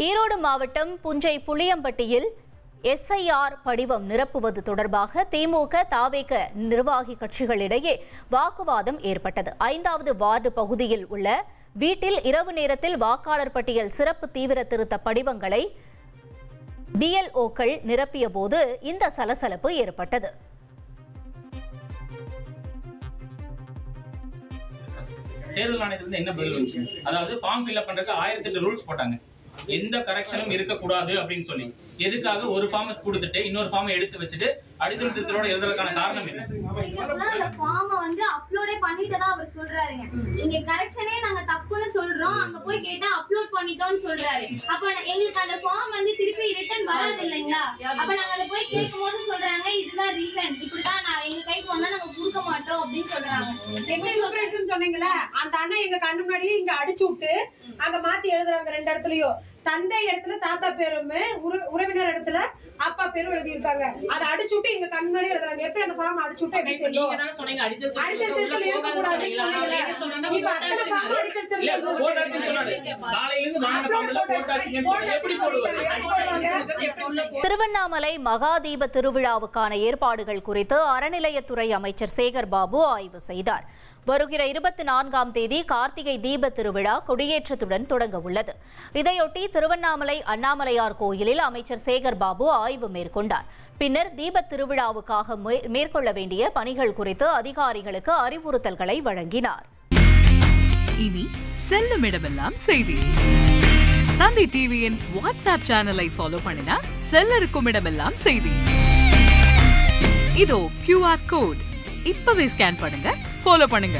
ஈரோடு மாவட்டம் புஞ்சை புளியம்பட்டியில் SIR படிவம் நிரப்புவது தொடர்பாக திமுக, தாவேக நிர்வாகி கட்சிகளிடையே வாக்குவாதம் ஏற்பட்டது. 5வது வார்டு பகுதியில் உள்ள வீட்டில் இரவு நேரத்தில் வாக்காளர் பட்டியல் சிறப்பு தீவிர திருத்த படிவங்களை BLOக்கள் நிரப்பிய போது இந்த சலசலப்பு ஏற்பட்டது. தேர்தல் ஆணையத்துல என்ன பதில் வந்துச்சு? அதாவது ஃபார்ம் ஃபில் அப் பண்றதுக்கு 1008 ரூல்ஸ் போட்டாங்க. எந்த கரெக்ஷனும் இருக்க கூடாது அப்படின்னு சொல்லி எதுக்காக ஒரு ஃபார்ம் கொடுத்துட்டு இன்னொரு ஃபார்ம் எடுத்து வச்சிட்டு அடித்தளத்தோட எழுதுறதுக்கான காரணம் என்ன? அந்த ஃபார்ம் வந்து அப்லோடே பண்ணிட்டதா அவர் சொல்றாருங்க. இங்க கரெக்ஷனே நாங்க தப்புன்னு சொல்றோம், அங்க போய் கேட்டா அப்லோட் பண்ணிட்டோம்னு சொல்றாரு. அப்ப எங்களுக்கு அந்த ஃபார்ம் வந்து திருப்பி ரிட்டர்ன் வராது இல்லைங்களா? அப்ப நாங்க அத போய் கேட்கும்போது சொல்றாங்க இதுதான் ரீசன், இப்படிதான் நான் எங்க கைக்கு வந்தா நாங்க கொடுக்க மாட்டோம் அப்படின்னு சொல்றாங்க. எப்படி சூப்பரேஷன் சொன்னீங்களா? அந்த அண்ணன் எங்க கண்ணு முன்னாடியே இங்க அடிச்சு விட்டு அங்க மாத்தி எழுதுறாங்க. 2 இடத்துலயும் தந்தை இடத்துல தாத்தா பேரும், உறவினர் இடத்துல அப்பா பேரும் எழுதி இருக்காங்க. அதை அடிச்சு விட்டு எங்க கண்ணு முன்னாடி எழுதுறாங்க. எப்படி அந்த ஃபார்ம் அடிச்சு விட்டு எப்படி சொல்லுவோம்? நீங்க தான சொன்னீங்க அடித்தளத்துல இருக்க கூடாதுன்னு சொன்னீங்களா? இப்ப அத்தனை ஃபார்ம் அடித்தளத்துல இல்ல போட்டாச்சுன்னு சொன்னாரு. நாளையில இருந்து வாங்க ஃபார்ம்ல போட்டாச்சுன்னு சொல்லி எப்படி போடுவாங்க? திருவண்ணாமலை மகாதீப திருவிழாவுக்கான ஏற்பாடுகள் குறித்து அறநிலையத்துறை அமைச்சர் சேகர் பாபு ஆய்வு செய்தார். வருகிற 24ஆம் தேதி கார்த்திகை தீப திருவிழா கொடியேற்றத்துடன் தொடங்க உள்ளது. இதையொட்டி திருவண்ணாமலை அண்ணாமலையார் கோயிலில் அமைச்சர் சேகர் பாபு ஆய்வு மேற்கொண்டார். பின்னர் தீப திருவிழாவுக்காக மேற்கொள்ள வேண்டிய பணிகள் குறித்து அதிகாரிகளுக்கு அறிவுறுத்தல்களை வழங்கினார். இனி செல்லும் இடமெல்லாம் செய்தி. தந்தி டிவியின் வாட்ஸ்அப் சேனலை ஃபாலோ பண்ணினா செல்லருக்கும் இடமெல்லாம் செய்தி. இதோ QR கோட் இப்பவே ஸ்கேன் பண்ணுங்க, ஃபாலோ பண்ணுங்க.